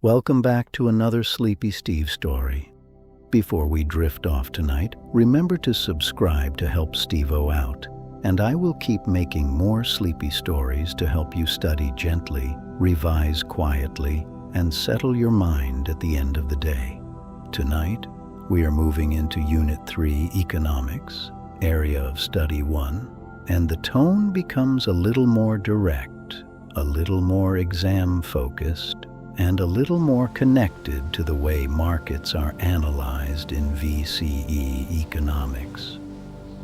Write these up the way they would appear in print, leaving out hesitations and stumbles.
Welcome back to another Sleepy Steve story. Before we drift off tonight, remember to subscribe to help Steve-O out, and I will keep making more sleepy stories to help you study gently, revise quietly, and settle your mind at the end of the day. Tonight, we are moving into Unit 3, Economics, Area of Study 1, and the tone becomes a little more direct, a little more exam-focused, and a little more connected to the way markets are analyzed in VCE economics.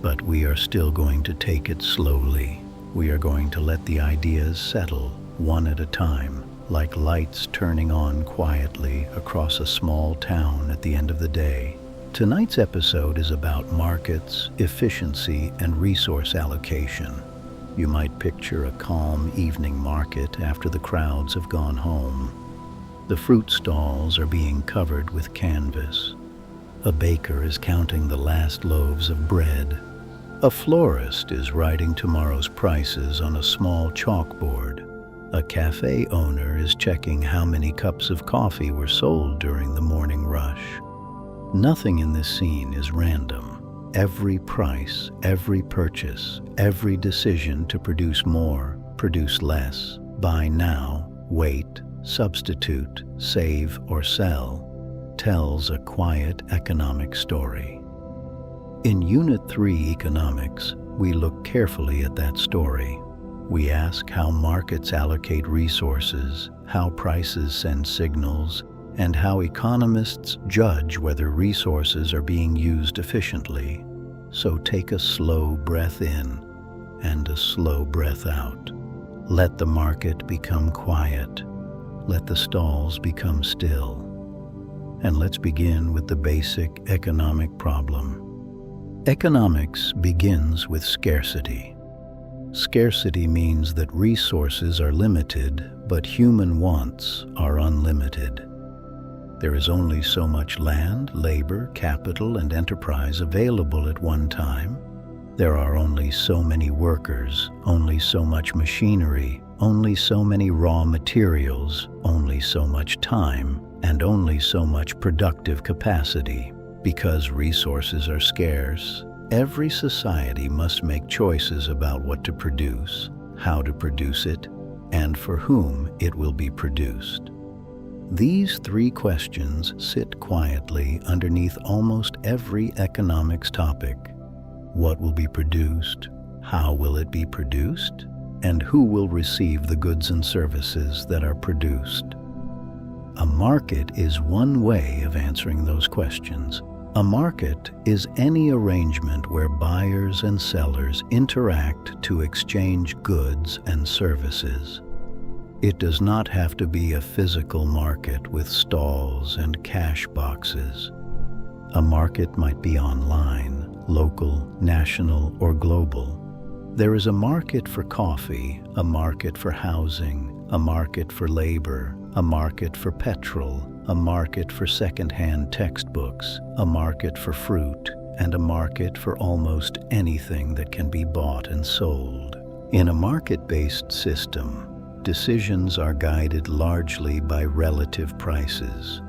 But we are still going to take it slowly. We are going to let the ideas settle one at a time, like lights turning on quietly across a small town at the end of the day. Tonight's episode is about markets, efficiency, and resource allocation. You might picture a calm evening market after the crowds have gone home. The fruit stalls are being covered with canvas. A baker is counting the last loaves of bread. A florist is writing tomorrow's prices on a small chalkboard. A cafe owner is checking how many cups of coffee were sold during the morning rush. Nothing in this scene is random. Every price, every purchase, every decision to produce more, produce less, buy now, wait, substitute, save, or sell, tells a quiet economic story. In Unit 3 Economics, we look carefully at that story. We ask how markets allocate resources, how prices send signals, and how economists judge whether resources are being used efficiently. So take a slow breath in and a slow breath out. Let the market become quiet. Let the stalls become still. And let's begin with the basic economic problem. Economics begins with scarcity. Scarcity means that resources are limited, but human wants are unlimited. There is only so much land, labor, capital, and enterprise available at one time. There are only so many workers, only so much machinery, only so many raw materials, only so much time, and only so much productive capacity. Because resources are scarce, every society must make choices about what to produce, how to produce it, and for whom it will be produced. These three questions sit quietly underneath almost every economics topic. What will be produced? How will it be produced? And who will receive the goods and services that are produced? A market is one way of answering those questions. A market is any arrangement where buyers and sellers interact to exchange goods and services. It does not have to be a physical market with stalls and cash boxes. A market might be online, local, national, or global. There is a market for coffee, a market for housing, a market for labor, a market for petrol, a market for second-hand textbooks, a market for fruit, and a market for almost anything that can be bought and sold. In a market-based system, decisions are guided largely by relative prices.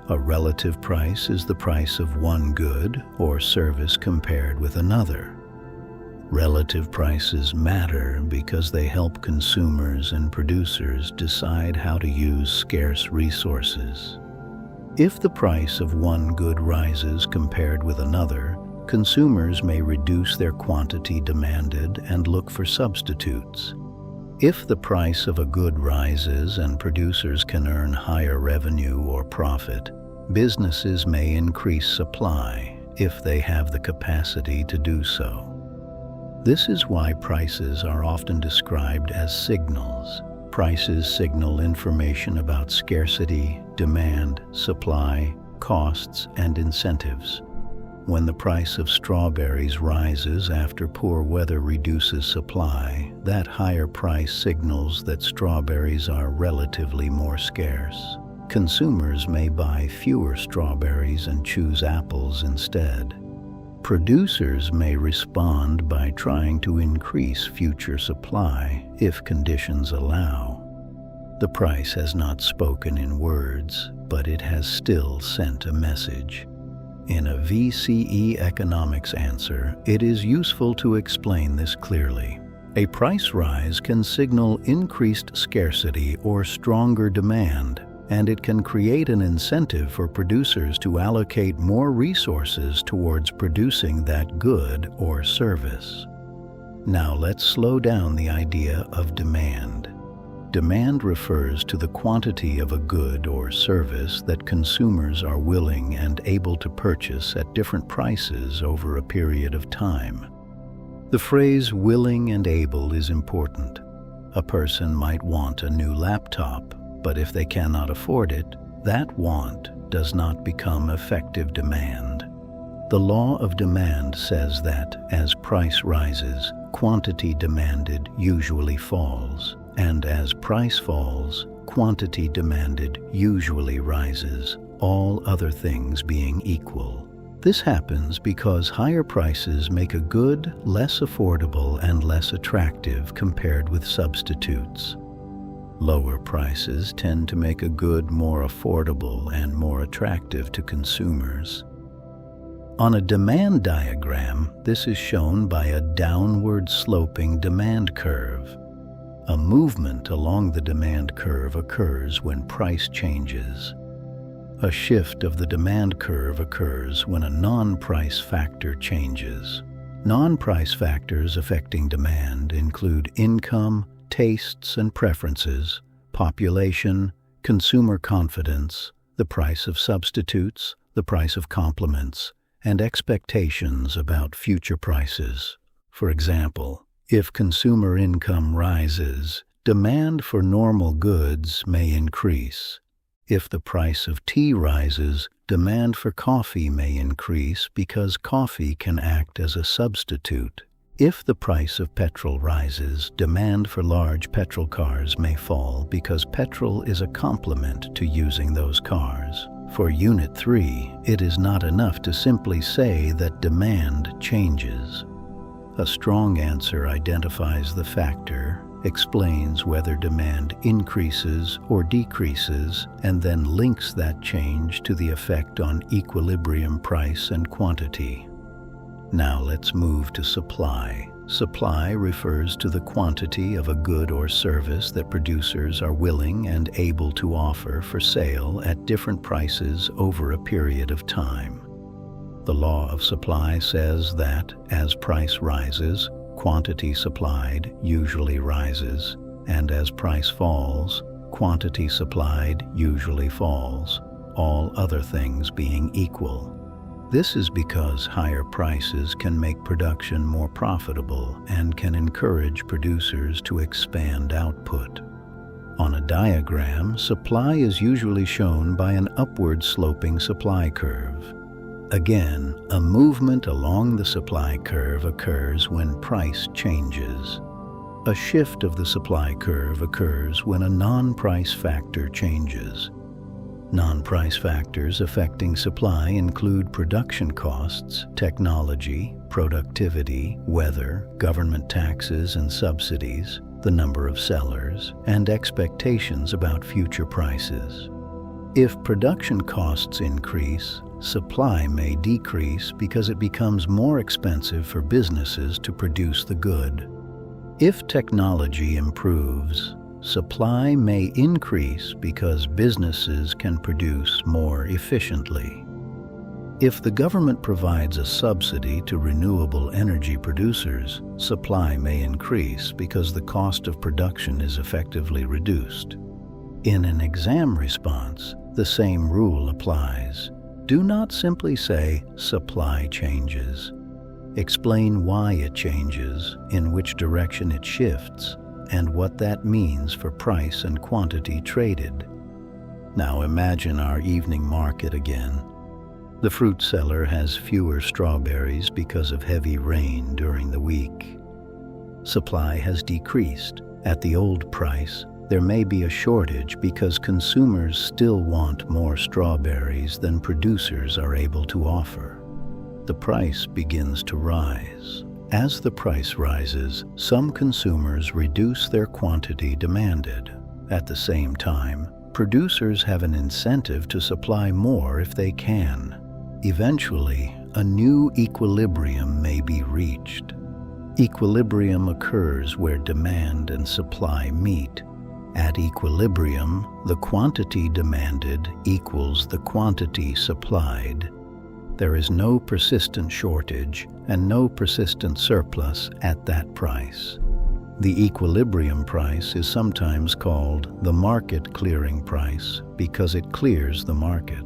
A relative price is the price of one good or service compared with another. Relative prices matter because they help consumers and producers decide how to use scarce resources. If the price of one good rises compared with another, consumers may reduce their quantity demanded and look for substitutes. If the price of a good rises and producers can earn higher revenue or profit, businesses may increase supply if they have the capacity to do so. This is why prices are often described as signals. Prices signal information about scarcity, demand, supply, costs, and incentives. When the price of strawberries rises after poor weather reduces supply, that higher price signals that strawberries are relatively more scarce. Consumers may buy fewer strawberries and choose apples instead. Producers may respond by trying to increase future supply if conditions allow. The price has not spoken in words, but it has still sent a message. In a VCE economics answer, it is useful to explain this clearly. A price rise can signal increased scarcity or stronger demand, and it can create an incentive for producers to allocate more resources towards producing that good or service. Now let's slow down the idea of demand. Demand refers to the quantity of a good or service that consumers are willing and able to purchase at different prices over a period of time. The phrase willing and able is important. A person might want a new laptop, but if they cannot afford it, that want does not become effective demand. The law of demand says that as price rises, quantity demanded usually falls, and as price falls, quantity demanded usually rises, all other things being equal. This happens because higher prices make a good less affordable and less attractive compared with substitutes. Lower prices tend to make a good more affordable and more attractive to consumers. On a demand diagram, this is shown by a downward sloping demand curve. A movement along the demand curve occurs when price changes. A shift of the demand curve occurs when a non-price factor changes. Non-price factors affecting demand include income, tastes and preferences, population, consumer confidence, the price of substitutes, the price of complements, and expectations about future prices. For example, if consumer income rises, demand for normal goods may increase. If the price of tea rises, demand for coffee may increase because coffee can act as a substitute. If the price of petrol rises, demand for large petrol cars may fall because petrol is a complement to using those cars. For Unit 3, it is not enough to simply say that demand changes. A strong answer identifies the factor, explains whether demand increases or decreases, and then links that change to the effect on equilibrium price and quantity. Now let's move to supply. Supply refers to the quantity of a good or service that producers are willing and able to offer for sale at different prices over a period of time. The law of supply says that as price rises, quantity supplied usually rises, and as price falls, quantity supplied usually falls, all other things being equal. This is because higher prices can make production more profitable and can encourage producers to expand output. On a diagram, supply is usually shown by an upward sloping supply curve. Again, a movement along the supply curve occurs when price changes. A shift of the supply curve occurs when a non-price factor changes. Non-price factors affecting supply include production costs, technology, productivity, weather, government taxes and subsidies, the number of sellers, and expectations about future prices. If production costs increase, supply may decrease because it becomes more expensive for businesses to produce the good. If technology improves, supply may increase because businesses can produce more efficiently. If the government provides a subsidy to renewable energy producers, supply may increase because the cost of production is effectively reduced. In an exam response, the same rule applies. Do not simply say, supply changes. Explain why it changes, in which direction it shifts, and what that means for price and quantity traded. Now imagine our evening market again. The fruit seller has fewer strawberries because of heavy rain during the week. Supply has decreased. At the old price, there may be a shortage because consumers still want more strawberries than producers are able to offer. The price begins to rise. As the price rises, some consumers reduce their quantity demanded. At the same time, producers have an incentive to supply more if they can. Eventually, a new equilibrium may be reached. Equilibrium occurs where demand and supply meet. At equilibrium, the quantity demanded equals the quantity supplied. There is no persistent shortage and no persistent surplus at that price. The equilibrium price is sometimes called the market clearing price because it clears the market.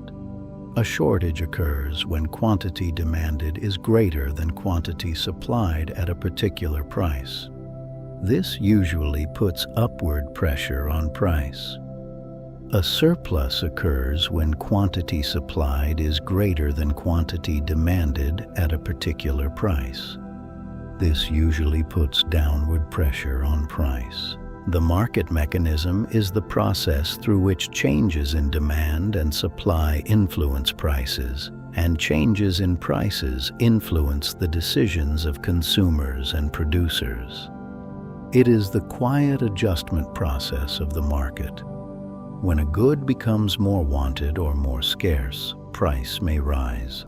A shortage occurs when quantity demanded is greater than quantity supplied at a particular price. This usually puts upward pressure on price. A surplus occurs when quantity supplied is greater than quantity demanded at a particular price. This usually puts downward pressure on price. The market mechanism is the process through which changes in demand and supply influence prices, and changes in prices influence the decisions of consumers and producers. It is the quiet adjustment process of the market. When a good becomes more wanted or more scarce, price may rise.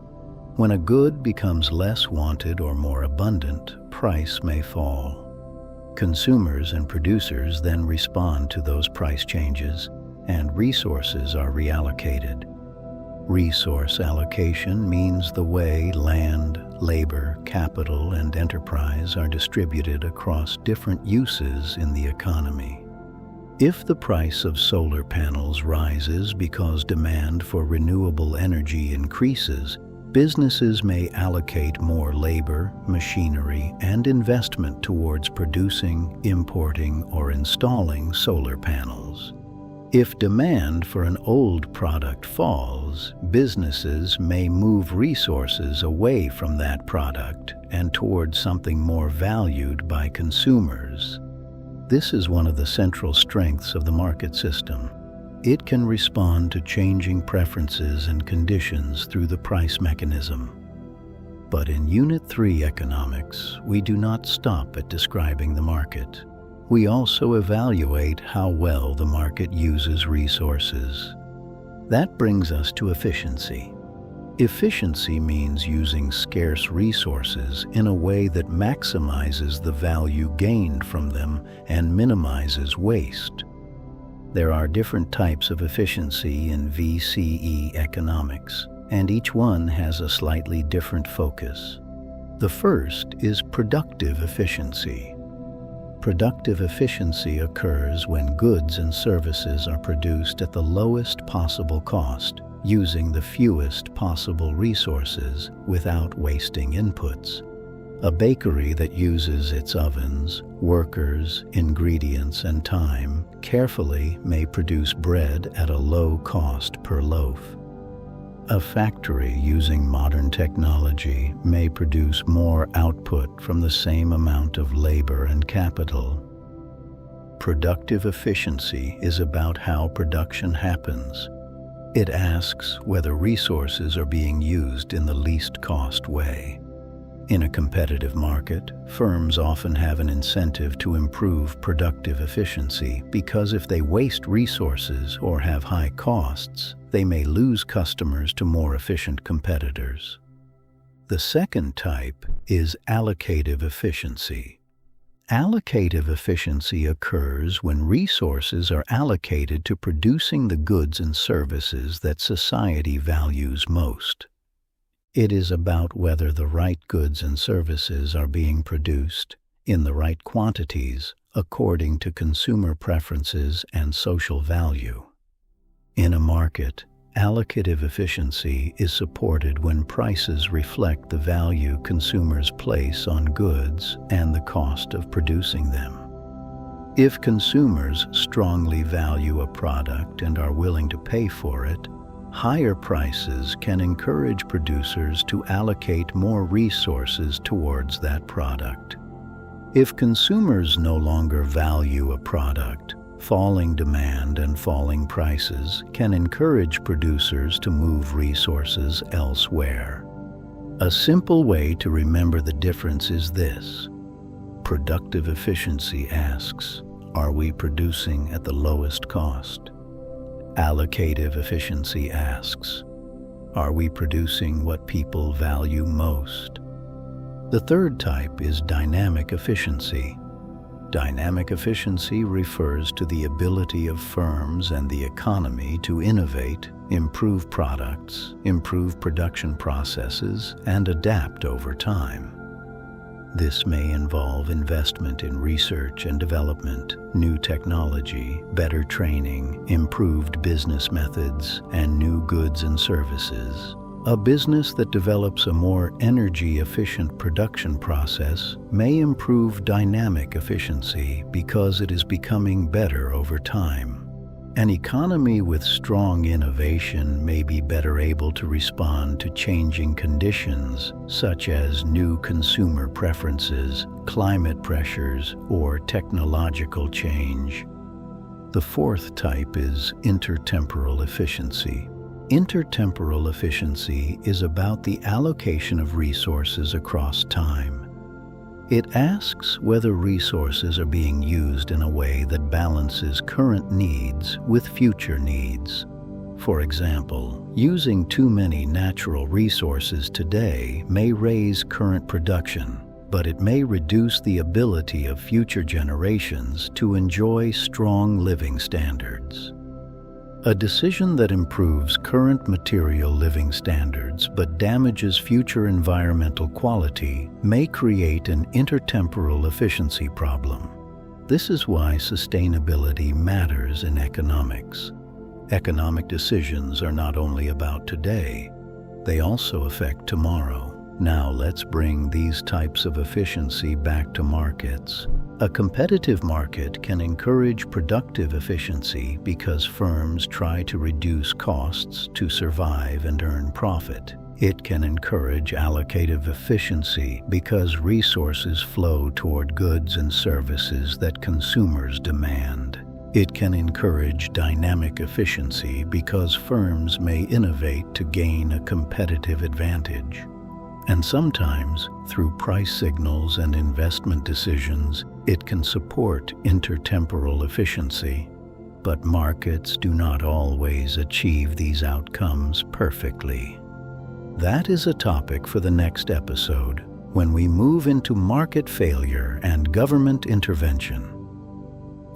When a good becomes less wanted or more abundant, price may fall. Consumers and producers then respond to those price changes, and resources are reallocated. Resource allocation means the way land, labor, capital, and enterprise are distributed across different uses in the economy. If the price of solar panels rises because demand for renewable energy increases, businesses may allocate more labor, machinery, and investment towards producing, importing, or installing solar panels. If demand for an old product falls, businesses may move resources away from that product and towards something more valued by consumers. This is one of the central strengths of the market system. It can respond to changing preferences and conditions through the price mechanism. But in Unit 3 economics, we do not stop at describing the market. We also evaluate how well the market uses resources. That brings us to efficiency. Efficiency means using scarce resources in a way that maximizes the value gained from them and minimizes waste. There are different types of efficiency in VCE economics, and each one has a slightly different focus. The first is productive efficiency. Productive efficiency occurs when goods and services are produced at the lowest possible cost, using the fewest possible resources without wasting inputs. A bakery that uses its ovens, workers, ingredients, and time carefully may produce bread at a low cost per loaf. A factory using modern technology may produce more output from the same amount of labor and capital. Productive efficiency is about how production happens. It asks whether resources are being used in the least cost way. In a competitive market, firms often have an incentive to improve productive efficiency because if they waste resources or have high costs, they may lose customers to more efficient competitors. The second type is allocative efficiency. Allocative efficiency occurs when resources are allocated to producing the goods and services that society values most. It is about whether the right goods and services are being produced in the right quantities according to consumer preferences and social value. In a market, allocative efficiency is supported when prices reflect the value consumers place on goods and the cost of producing them. If consumers strongly value a product and are willing to pay for it, higher prices can encourage producers to allocate more resources towards that product. If consumers no longer value a product, falling demand and falling prices can encourage producers to move resources elsewhere. A simple way to remember the difference is this. Productive efficiency asks, Are we producing at the lowest cost? Allocative efficiency asks, are we producing what people value most? The third type is dynamic efficiency. Dynamic efficiency refers to the ability of firms and the economy to innovate, improve products, improve production processes, and adapt over time. This may involve investment in research and development, new technology, better training, improved business methods, and new goods and services. A business that develops a more energy-efficient production process may improve dynamic efficiency because it is becoming better over time. An economy with strong innovation may be better able to respond to changing conditions, such as new consumer preferences, climate pressures, or technological change. The fourth type is intertemporal efficiency. Intertemporal efficiency is about the allocation of resources across time. It asks whether resources are being used in a way that balances current needs with future needs. For example, using too many natural resources today may raise current production, but it may reduce the ability of future generations to enjoy strong living standards. A decision that improves current material living standards but damages future environmental quality may create an intertemporal efficiency problem. This is why sustainability matters in economics. Economic decisions are not only about today, they also affect tomorrow. Now let's bring these types of efficiency back to markets. A competitive market can encourage productive efficiency because firms try to reduce costs to survive and earn profit. It can encourage allocative efficiency because resources flow toward goods and services that consumers demand. It can encourage dynamic efficiency because firms may innovate to gain a competitive advantage. And sometimes, through price signals and investment decisions, it can support intertemporal efficiency. But markets do not always achieve these outcomes perfectly. That is a topic for the next episode, when we move into market failure and government intervention.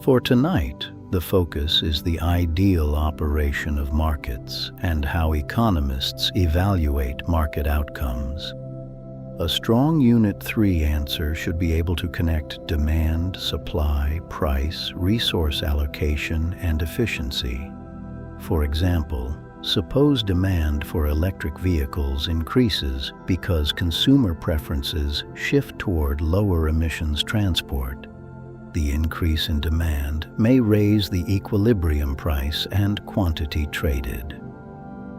For tonight, the focus is the ideal operation of markets and how economists evaluate market outcomes. A strong Unit 3 answer should be able to connect demand, supply, price, resource allocation, and efficiency. For example, suppose demand for electric vehicles increases because consumer preferences shift toward lower emissions transport. The increase in demand may raise the equilibrium price and quantity traded.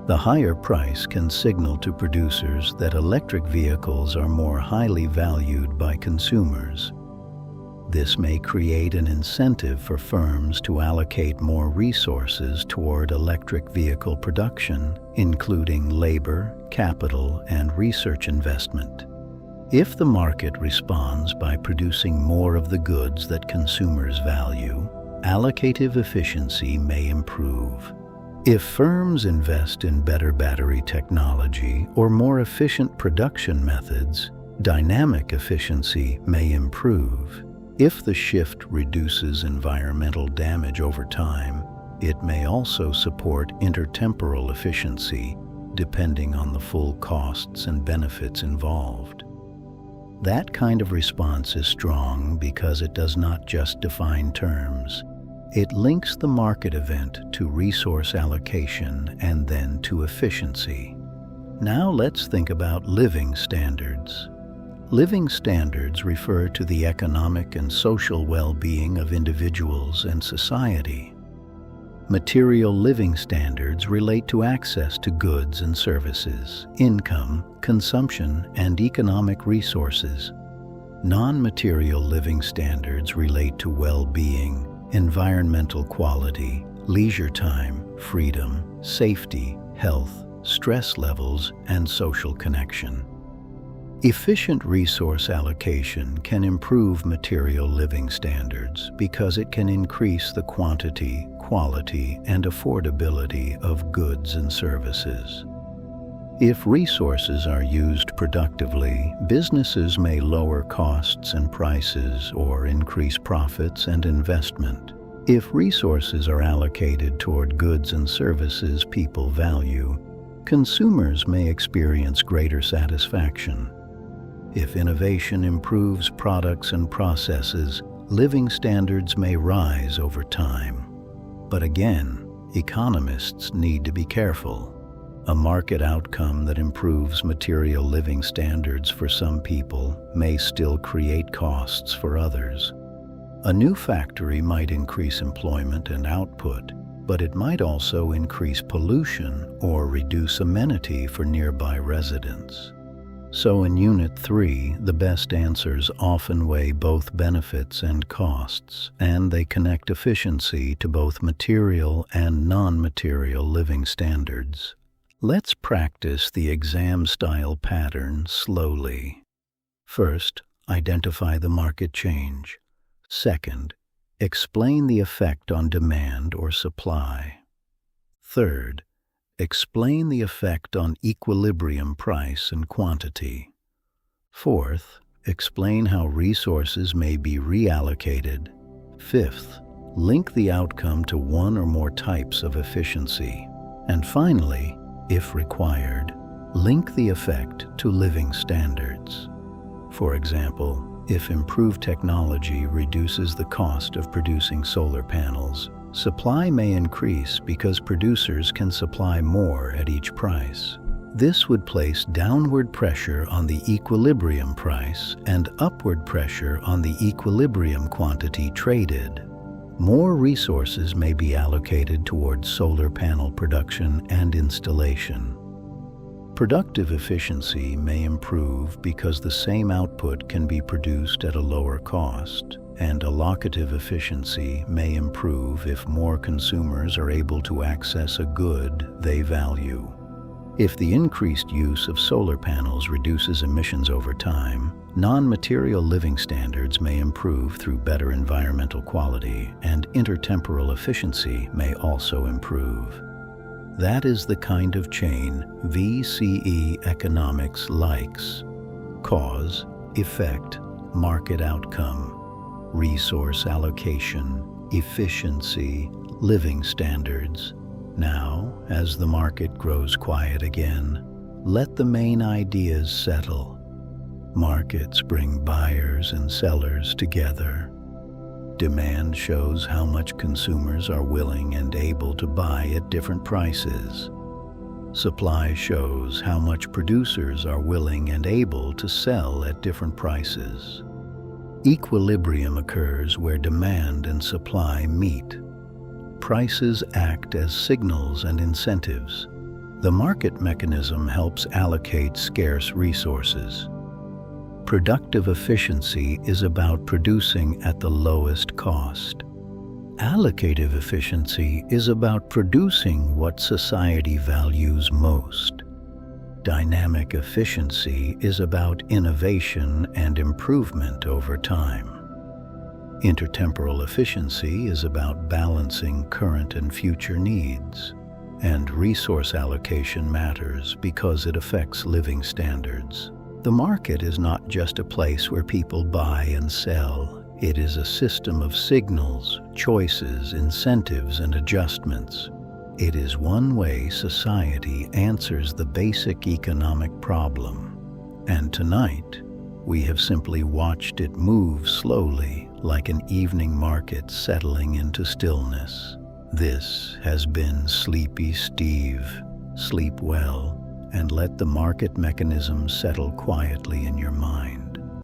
The higher price can signal to producers that electric vehicles are more highly valued by consumers. This may create an incentive for firms to allocate more resources toward electric vehicle production, including labor, capital, and research investment. If the market responds by producing more of the goods that consumers value, allocative efficiency may improve. If firms invest in better battery technology or more efficient production methods, dynamic efficiency may improve. If the shift reduces environmental damage over time, it may also support intertemporal efficiency, depending on the full costs and benefits involved. That kind of response is strong because it does not just define terms. It links the market event to resource allocation and then to efficiency. Now let's think about living standards. Living standards refer to the economic and social well-being of individuals and society. Material living standards relate to access to goods and services, income, consumption, and economic resources. Non-material living standards relate to well-being, environmental quality, leisure time, freedom, safety, health, stress levels, and social connection. Efficient resource allocation can improve material living standards because it can increase the quantity, quality, and affordability of goods and services. If resources are used productively, businesses may lower costs and prices or increase profits and investment. If resources are allocated toward goods and services people value, consumers may experience greater satisfaction. If innovation improves products and processes, living standards may rise over time. But again, economists need to be careful. A market outcome that improves material living standards for some people may still create costs for others. A new factory might increase employment and output, but it might also increase pollution or reduce amenity for nearby residents. So in Unit 3, the best answers often weigh both benefits and costs, and they connect efficiency to both material and non-material living standards. Let's practice the exam-style pattern slowly. First, identify the market change. Second, explain the effect on demand or supply. Third, explain the effect on equilibrium price and quantity. Fourth, explain how resources may be reallocated. Fifth, link the outcome to one or more types of efficiency. And finally, if required, link the effect to living standards. For example, if improved technology reduces the cost of producing solar panels, supply may increase because producers can supply more at each price. This would place downward pressure on the equilibrium price and upward pressure on the equilibrium quantity traded. More resources may be allocated towards solar panel production and installation. Productive efficiency may improve because the same output can be produced at a lower cost, and allocative efficiency may improve if more consumers are able to access a good they value. If the increased use of solar panels reduces emissions over time, non-material living standards may improve through better environmental quality, and intertemporal efficiency may also improve. That is the kind of chain VCE economics likes: cause, effect, market outcome, resource allocation, efficiency, living standards. Now, as the market grows quiet again, let the main ideas settle. Markets bring buyers and sellers together. Demand shows how much consumers are willing and able to buy at different prices. Supply shows how much producers are willing and able to sell at different prices. Equilibrium occurs where demand and supply meet. Prices act as signals and incentives. The market mechanism helps allocate scarce resources. Productive efficiency is about producing at the lowest cost. Allocative efficiency is about producing what society values most. Dynamic efficiency is about innovation and improvement over time. Intertemporal efficiency is about balancing current and future needs. And resource allocation matters because it affects living standards. The market is not just a place where people buy and sell. It is a system of signals, choices, incentives, and adjustments. It is one way society answers the basic economic problem. And tonight, we have simply watched it move slowly, like an evening market settling into stillness. This has been Sleepy Steve. Sleep well, and let the market mechanism settle quietly in your mind.